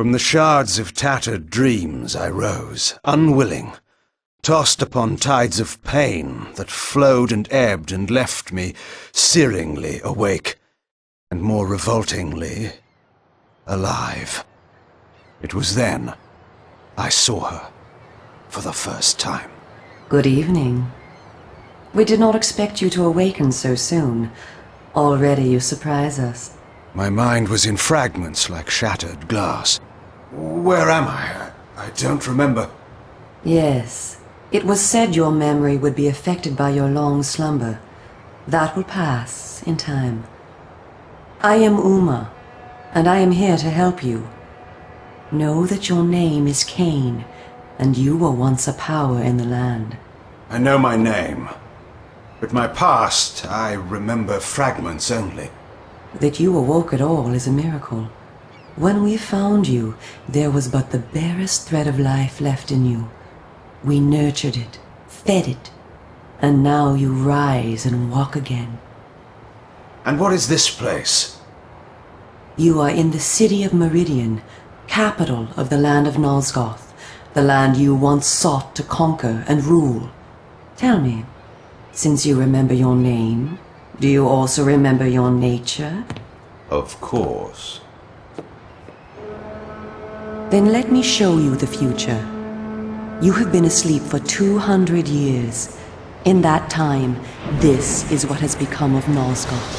From the shards of tattered dreams I rose, unwilling, tossed upon tides of pain that flowed and ebbed and left me searingly awake, and more revoltingly, alive. It was then I saw her for the first time. Good evening. We did not expect you to awaken so soon. Already you surprise us. My mind was in fragments like shattered glass. Where am I? I don't remember. Yes. It was said your memory would be affected by your long slumber. That will pass in time. I am Uma, and I am here to help you. Know that your name is Kain, and you were once a power in the land. I know my name, but my past, I remember fragments only. That you awoke at all is a miracle. When we found you, there was but the barest thread of life left in you. We nurtured it, fed it, and now you rise and walk again. And what is this place? You are in the city of Meridian, capital of the land of Nosgoth, the land you once sought to conquer and rule. Tell me, since you remember your name, do you also remember your nature? Of course. Then let me show you the future. You have been asleep for 200 years. In that time, this is what has become of Nosgoth.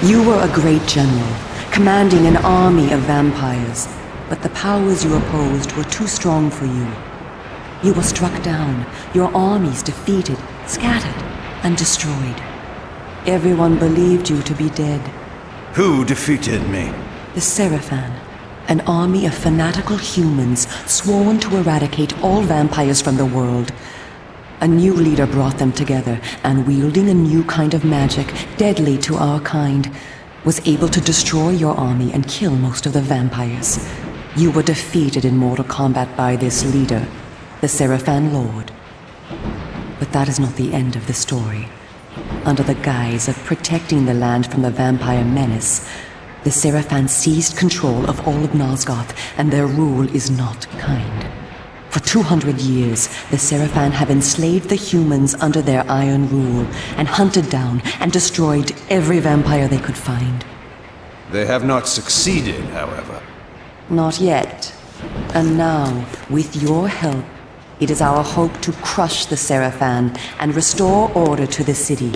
You were a great general, commanding an army of vampires, but the powers you opposed were too strong for you. You were struck down, your armies defeated, scattered, and destroyed. Everyone believed you to be dead. Who defeated me? The Seraphan, an army of fanatical humans sworn to eradicate all vampires from the world. A new leader brought them together, and wielding a new kind of magic, deadly to our kind, was able to destroy your army and kill most of the vampires. You were defeated in mortal combat by this leader, the Seraphan Lord. But that is not the end of the story. Under the guise of protecting the land from the vampire menace, the Seraphan seized control of all of Nosgoth, and their rule is not kind. For 200 years, the Seraphan have enslaved the humans under their iron rule, and hunted down and destroyed every vampire they could find. They have not succeeded, however. Not yet. And now, with your help, it is our hope to crush the Seraphan and restore order to the city.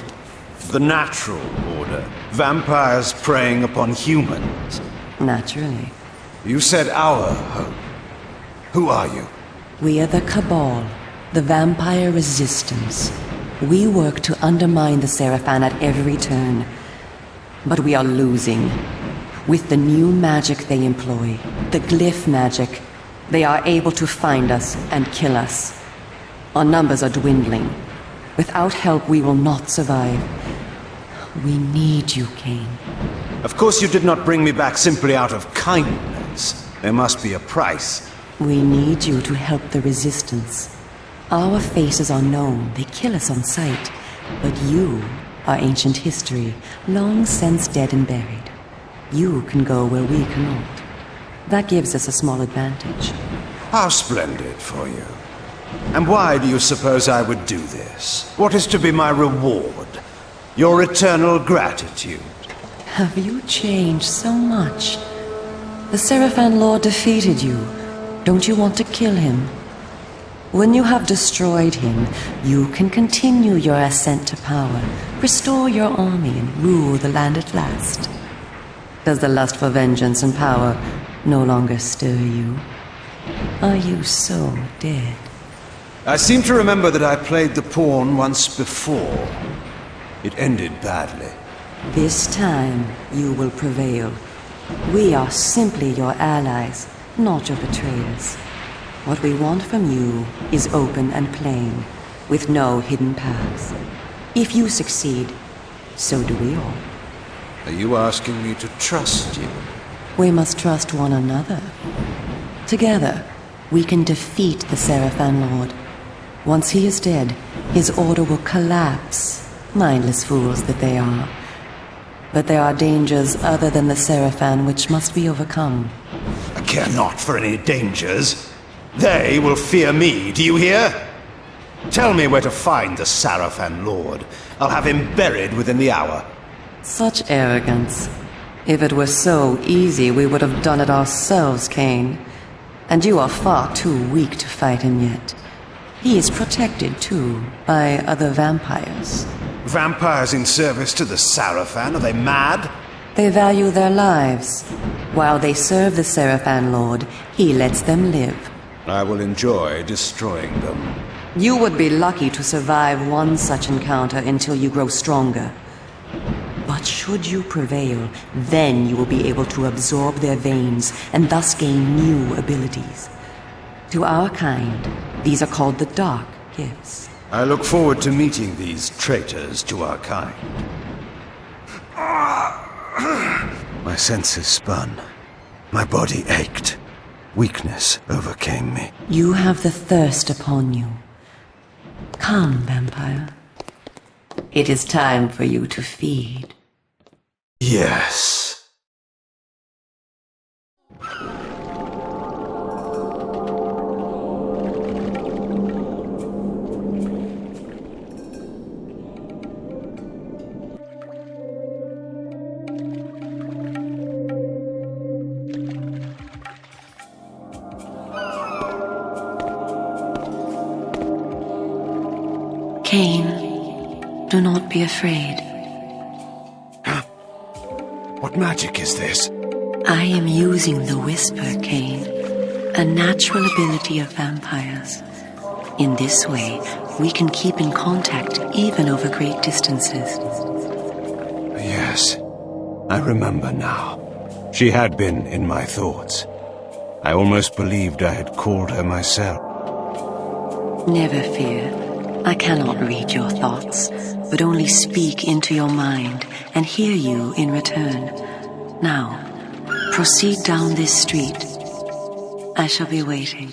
The natural order. Vampires preying upon humans. Naturally. You said our hope. Who are you? We are the Cabal, the vampire resistance. We work to undermine the Seraphan at every turn. But we are losing. With the new magic they employ, the glyph magic, they are able to find us and kill us. Our numbers are dwindling. Without help, we will not survive. We need you, Kain. Of course you did not bring me back simply out of kindness. There must be a price. We need you to help the Resistance. Our faces are known, they kill us on sight. But you are ancient history, long since dead and buried. You can go where we cannot. That gives us a small advantage. How splendid for you. And why do you suppose I would do this? What is to be my reward? Your eternal gratitude? Have you changed so much? The Seraphan Lord defeated you. Don't you want to kill him? When you have destroyed him, you can continue your ascent to power, restore your army, and rule the land at last. Does the lust for vengeance and power no longer stir you? Are you so dead? I seem to remember that I played the pawn once before. It ended badly. This time, you will prevail. We are simply your allies, not your betrayers. What we want from you is open and plain, with no hidden paths. If you succeed, so do we all. Are you asking me to trust you? We must trust one another. Together, we can defeat the Seraphan Lord. Once he is dead, his order will collapse, mindless fools that they are. But there are dangers other than the Seraphan which must be overcome. I care not for any dangers. They will fear me, do you hear? Tell me where to find the Seraphan Lord. I'll have him buried within the hour. Such arrogance. If it were so easy, we would have done it ourselves, Kain. And you are far too weak to fight him yet. He is protected, too, by other vampires. Vampires in service to the Seraphan? Are they mad? They value their lives. While they serve the Seraphan Lord, he lets them live. I will enjoy destroying them. You would be lucky to survive one such encounter until you grow stronger. But should you prevail, then you will be able to absorb their veins and thus gain new abilities. To our kind, these are called the Dark Gifts. I look forward to meeting these traitors to our kind. My senses spun. My body ached. Weakness overcame me. You have the thirst upon you. Come, vampire. It is time for you to feed. Yes. Kain, do not be afraid. What magic is this? I am using the Whisper, Kain, a natural ability of vampires. In this way, we can keep in contact even over great distances. Yes, I remember now. She had been in my thoughts. I almost believed I had called her myself. Never fear. I cannot read your thoughts, but only speak into your mind and hear you in return. Now, proceed down this street. I shall be waiting.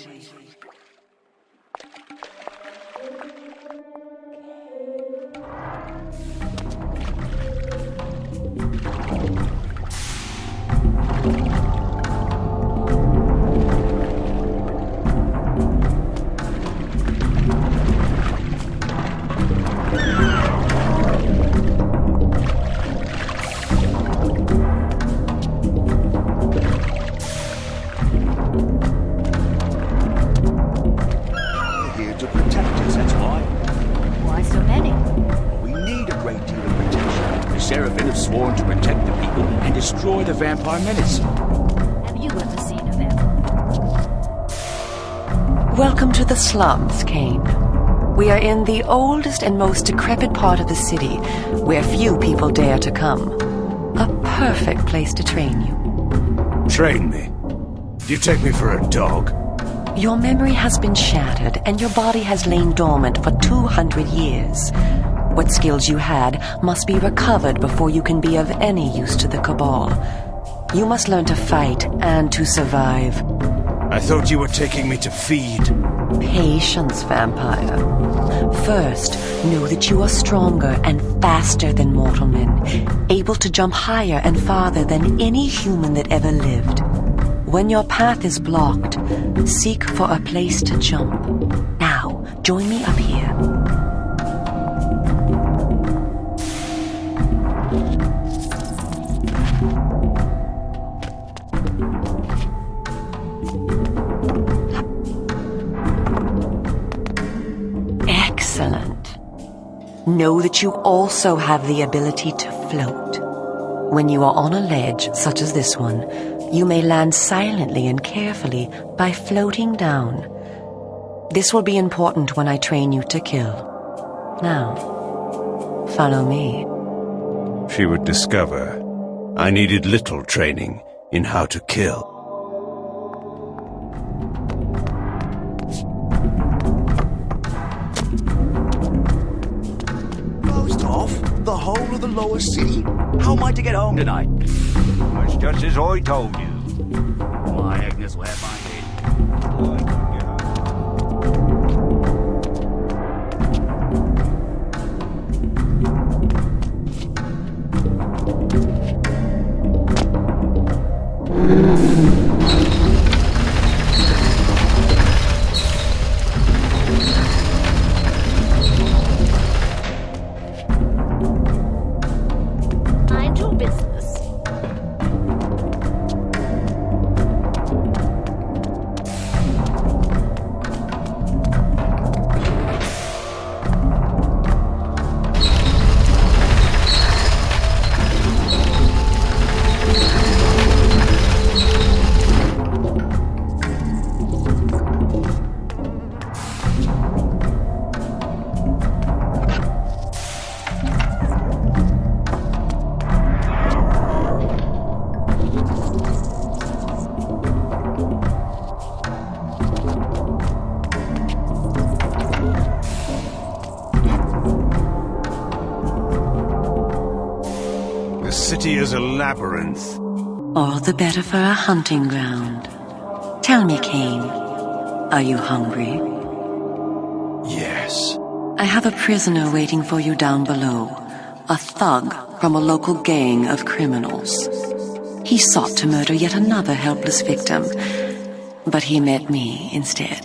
Destroy the vampire menace. Have you ever seen a vampire? Welcome to the slums, Kain. We are in the oldest and most decrepit part of the city, where few people dare to come. A perfect place to train you. Train me? Do you take me for a dog? Your memory has been shattered, and your body has lain dormant for 200 years. What skills you had must be recovered before you can be of any use to the Cabal. You must learn to fight and to survive. I thought you were taking me to feed. Patience, vampire. First, know that you are stronger and faster than mortal men, able to jump higher and farther than any human that ever lived. When your path is blocked, seek for a place to jump. Now, join me up here. Excellent. Know that you also have the ability to float. When you are on a ledge, such as this one, you may land silently and carefully by floating down. This will be important when I train you to kill. Now, follow me. She would discover I needed little training in how to kill. Closed off? The whole of the lower city? How am I to get home tonight? It's just as I told you. My Agnes will have my head. Mind your business. The city is a labyrinth. All the better for a hunting ground. Tell me, Kain, are you hungry? Yes. I have a prisoner waiting for you down below. A thug from a local gang of criminals. He sought to murder yet another helpless victim, but he met me instead.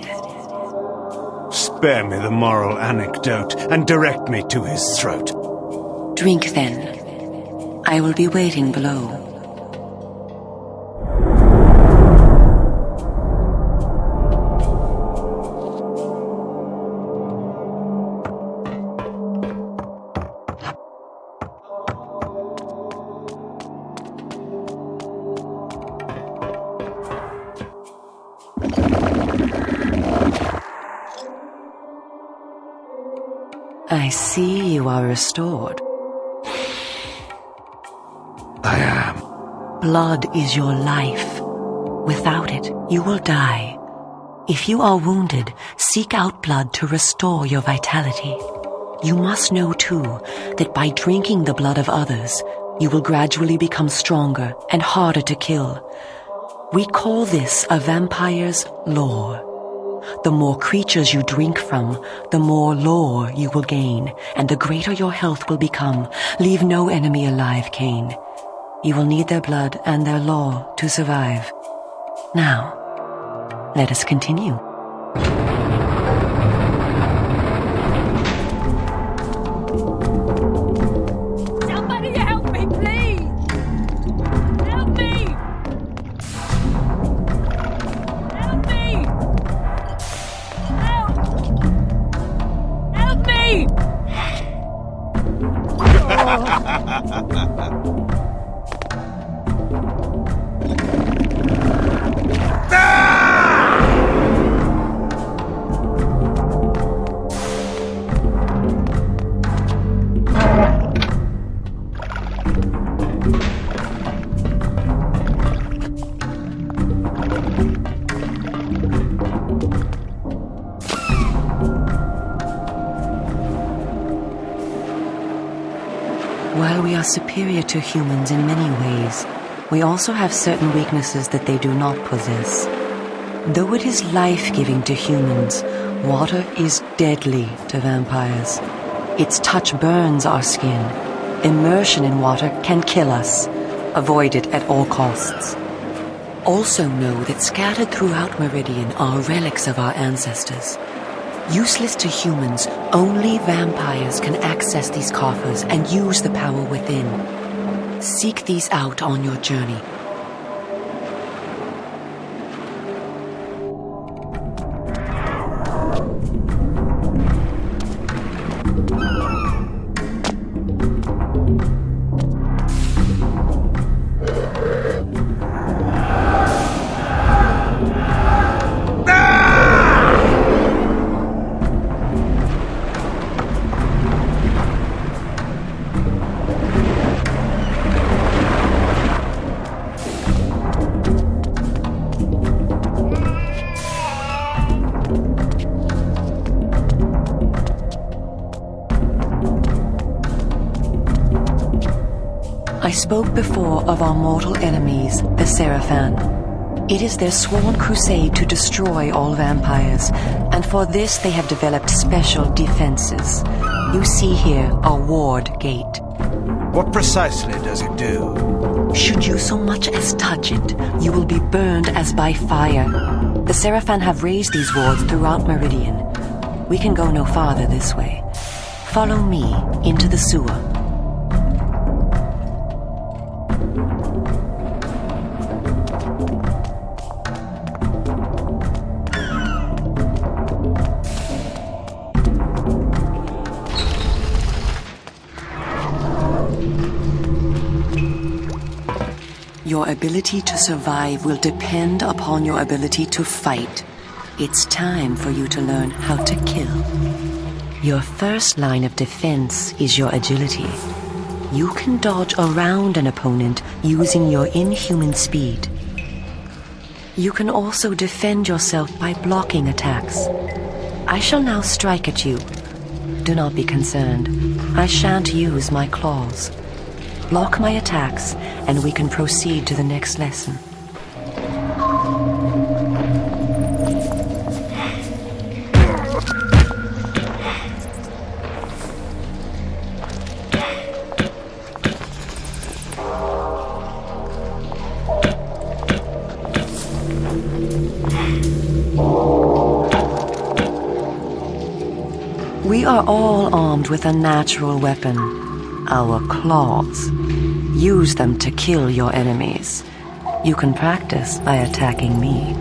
Spare me the moral anecdote and direct me to his throat. Drink then. I will be waiting below. I see you are restored. I am. Blood is your life. Without it, you will die. If you are wounded, seek out blood to restore your vitality. You must know, too, that by drinking the blood of others, you will gradually become stronger and harder to kill. We call this a vampire's lore. The more creatures you drink from, the more lore you will gain, and the greater your health will become. Leave no enemy alive, Kain. You will need their blood and their lore to survive. Now, let us continue. Somebody help me, please! Help me! Help me! Help! Help me! While we are superior to humans in many ways, we also have certain weaknesses that they do not possess. Though it is life-giving to humans, water is deadly to vampires. Its touch burns our skin. Immersion in water can kill us. Avoid it at all costs. Also know that scattered throughout Meridian are relics of our ancestors. Useless to humans, only vampires can access these coffers and use the power within. Seek these out on your journey. I spoke before of our mortal enemies, the Seraphan. It is their sworn crusade to destroy all vampires, and for this they have developed special defenses. You see here a ward gate. What precisely does it do? Should you so much as touch it, you will be burned as by fire. The Seraphan have raised these wards throughout Meridian. We can go no farther this way. Follow me into the sewer. Your ability to survive will depend upon your ability to fight. It's time for you to learn how to kill. Your first line of defense is your agility. You can dodge around an opponent using your inhuman speed. You can also defend yourself by blocking attacks. I shall now strike at you. Do not be concerned. I shan't use my claws. Block my attacks, and we can proceed to the next lesson. We are all armed with a natural weapon, our claws. Use them to kill your enemies. You can practice by attacking me.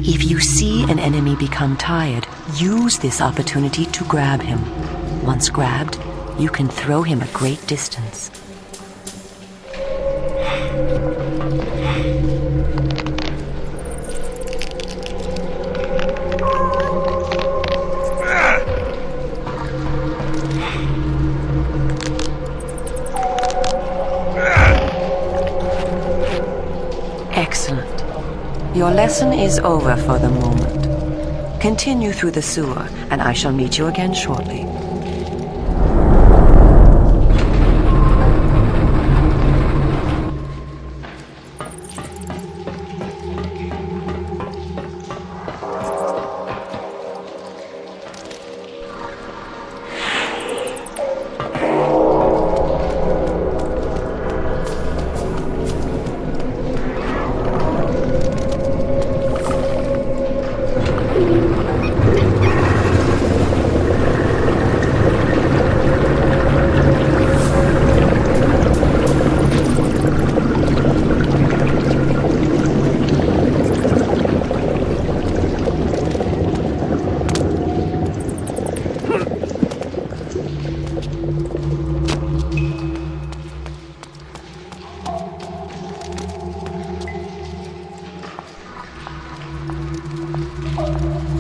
If you see an enemy become tired, use this opportunity to grab him. Once grabbed, you can throw him a great distance. Excellent. Your lesson is over for the moment. Continue through the sewer, and I shall meet you again shortly.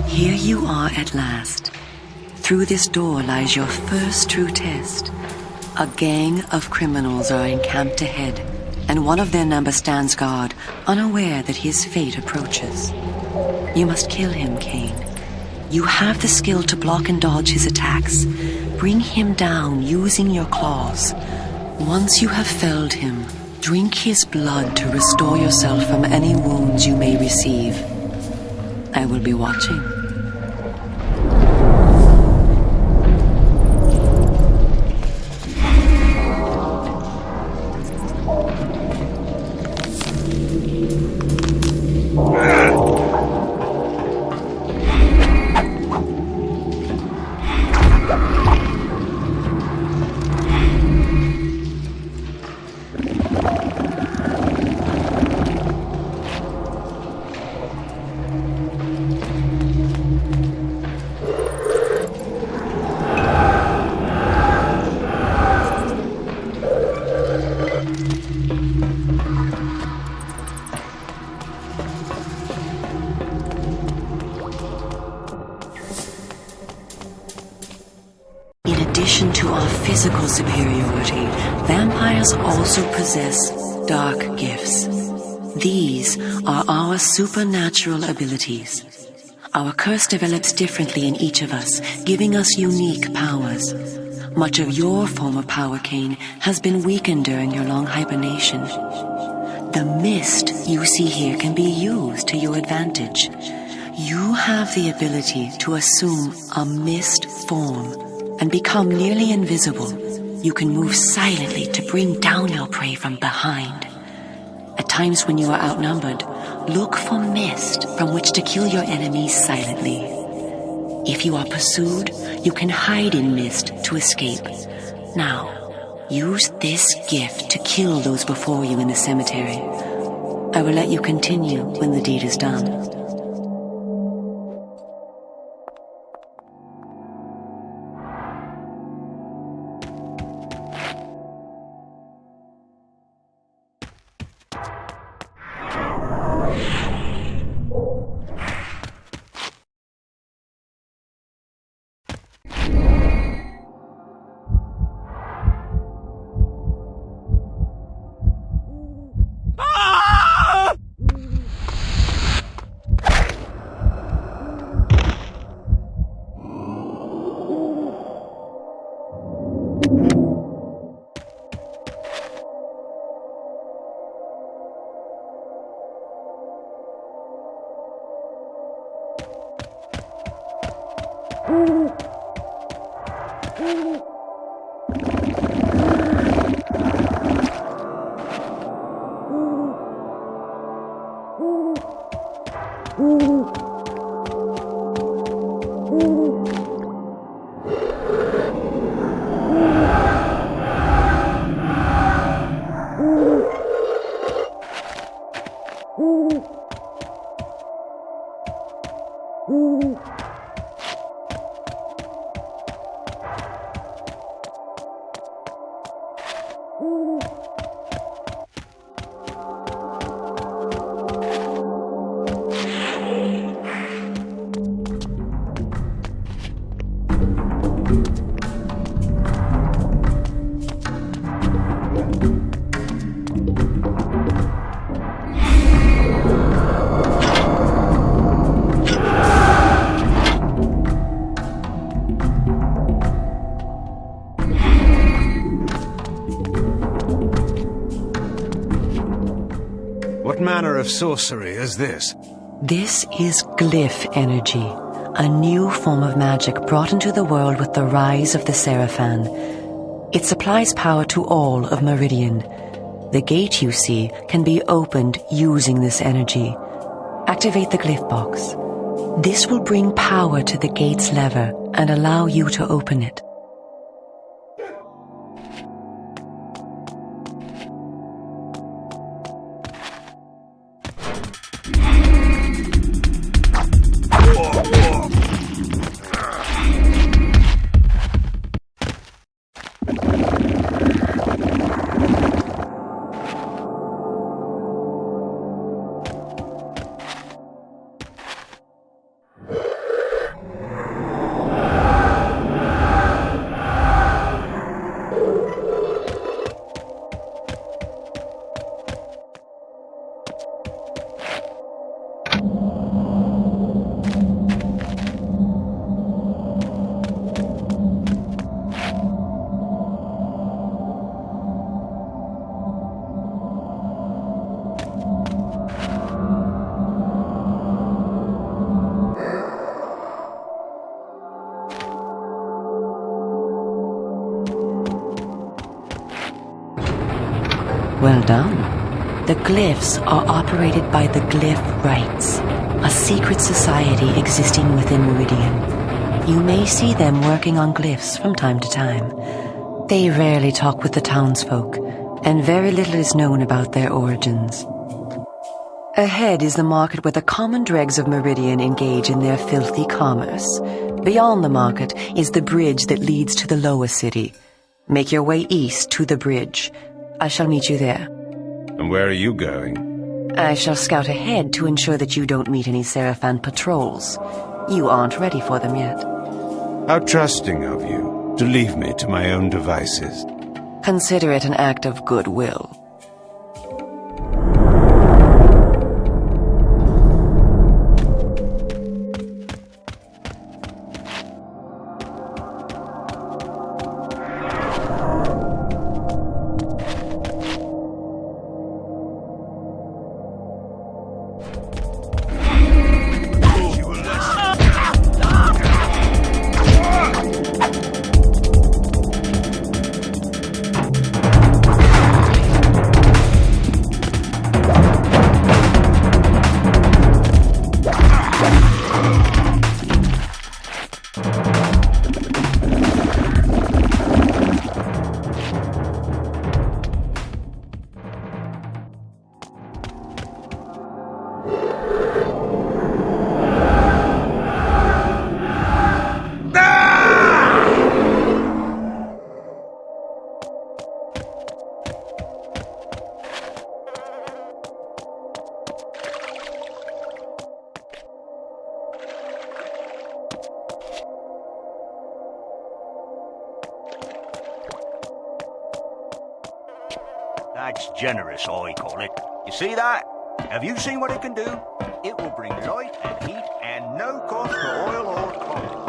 Here you are at last. Through this door lies your first true test. A gang of criminals are encamped ahead, and one of their number stands guard, unaware that his fate approaches. You must kill him, Kain. You have the skill to block and dodge his attacks. Bring him down using your claws. Once you have felled him, drink his blood to restore yourself from any wounds you may receive. I will be watching. In addition to our physical superiority, vampires also possess dark gifts. These are our supernatural abilities. Our curse develops differently in each of us, giving us unique powers. Much of your former power, Kain, has been weakened during your long hibernation. The mist you see here can be used to your advantage. You have the ability to assume a mist form and become nearly invisible. You can move silently to bring down your prey from behind. At times when you are outnumbered, look for mist from which to kill your enemies silently. If you are pursued, you can hide in mist to escape. Now, use this gift to kill those before you in the cemetery. I will let you continue when the deed is done. What manner of sorcery is this? This is glyph energy, a new form of magic brought into the world with the rise of the Seraphan. It supplies power to all of Meridian. The gate you see can be opened using this energy. Activate the glyph box. This will bring power to the gate's lever and allow you to open it. Well done. The glyphs are operated by the Glyph Rites, a secret society existing within Meridian. You may see them working on glyphs from time to time. They rarely talk with the townsfolk, and very little is known about their origins. Ahead is the market where the common dregs of Meridian engage in their filthy commerce. Beyond the market is the bridge that leads to the lower city. Make your way east to the bridge. I shall meet you there. And where are you going? I shall scout ahead to ensure that you don't meet any Seraphan patrols. You aren't ready for them yet. How trusting of you to leave me to my own devices. Consider it an act of goodwill. That's generous, I call it. You see that? Have you seen what it can do? It will bring light and heat and no cost for oil or coal.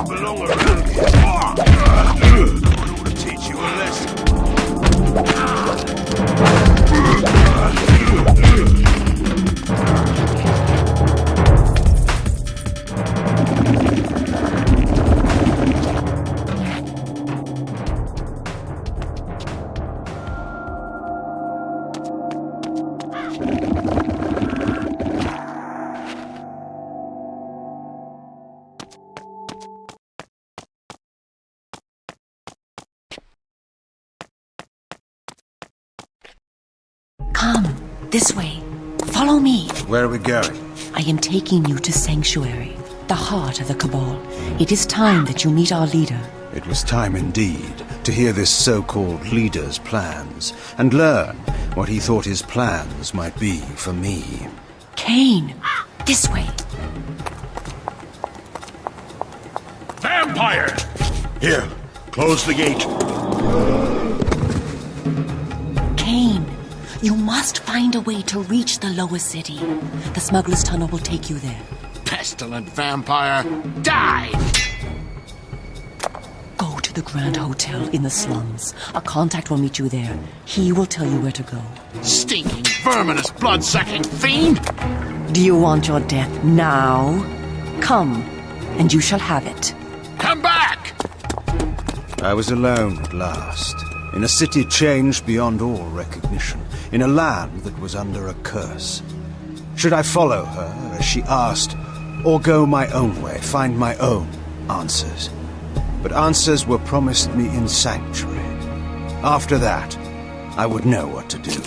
belong around here. I ought to teach you a lesson. Come, this way. Follow me. Where are we going? I am taking you to Sanctuary, the heart of the Cabal. It is time that you meet our leader. It was time indeed to hear this so-called leader's plans and learn what he thought his plans might be for me. Kain, this way. Vampire! Here, close the gate. Kain, you must find a way to reach the lower city. The smuggler's tunnel will take you there. Pestilent vampire, die! Go to the Grand Hotel in the slums. A contact will meet you there. He will tell you where to go. Stinking, verminous, blood-sucking fiend! Do you want your death now? Come, and you shall have it. Come back! I was alone at last, in a city changed beyond all recognition, in a land that was under a curse. Should I follow her, as she asked, or go my own way, find my own answers? But answers were promised me in sanctuary. After that, I would know what to do.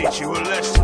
teach you a lesson.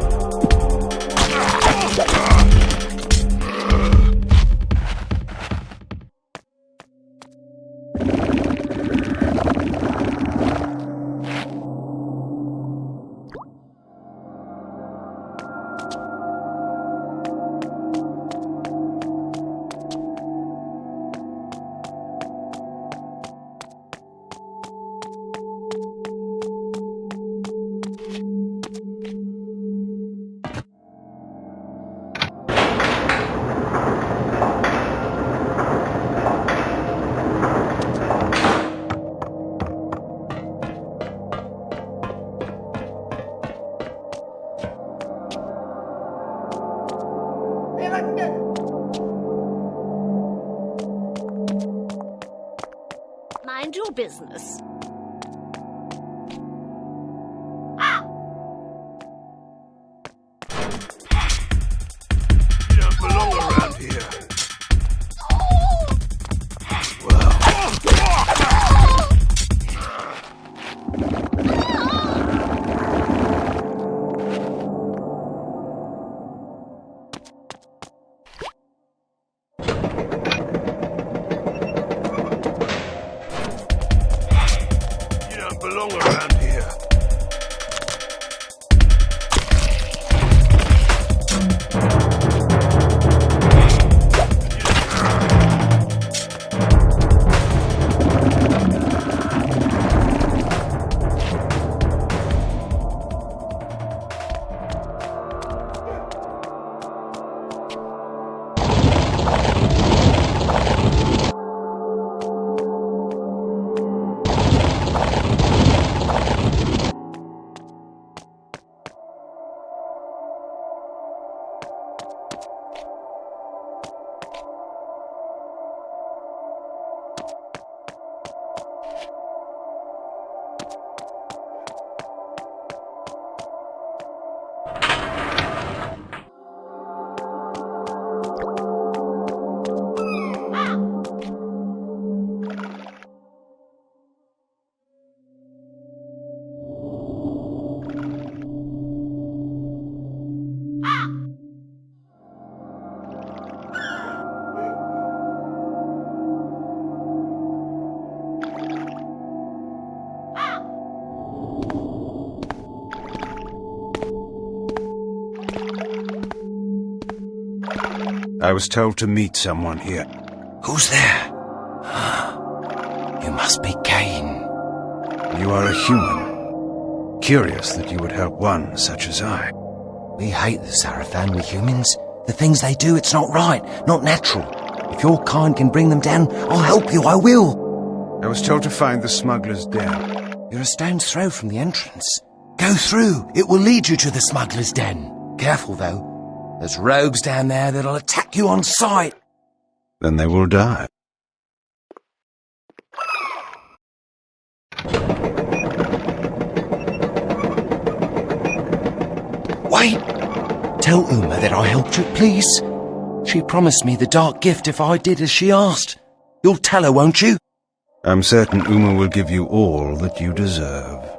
Mind your business. You don't belong around here. You don't belong around here. I was told to meet someone here. Who's there? You must be Kain. You are a human. Curious that you would help one such as I. We hate the Sarafan, we humans. The things they do, it's not right, not natural. If your kind can bring them down, I'll help you, I will. I was told to find the smuggler's den. You're a stone's throw from the entrance. Go through, it will lead you to the smuggler's den. Careful, though. There's rogues down there that'll attack you on sight. Then they will die. Wait! Tell Uma that I helped you, please. She promised me the dark gift if I did as she asked. You'll tell her, won't you? I'm certain Uma will give you all that you deserve.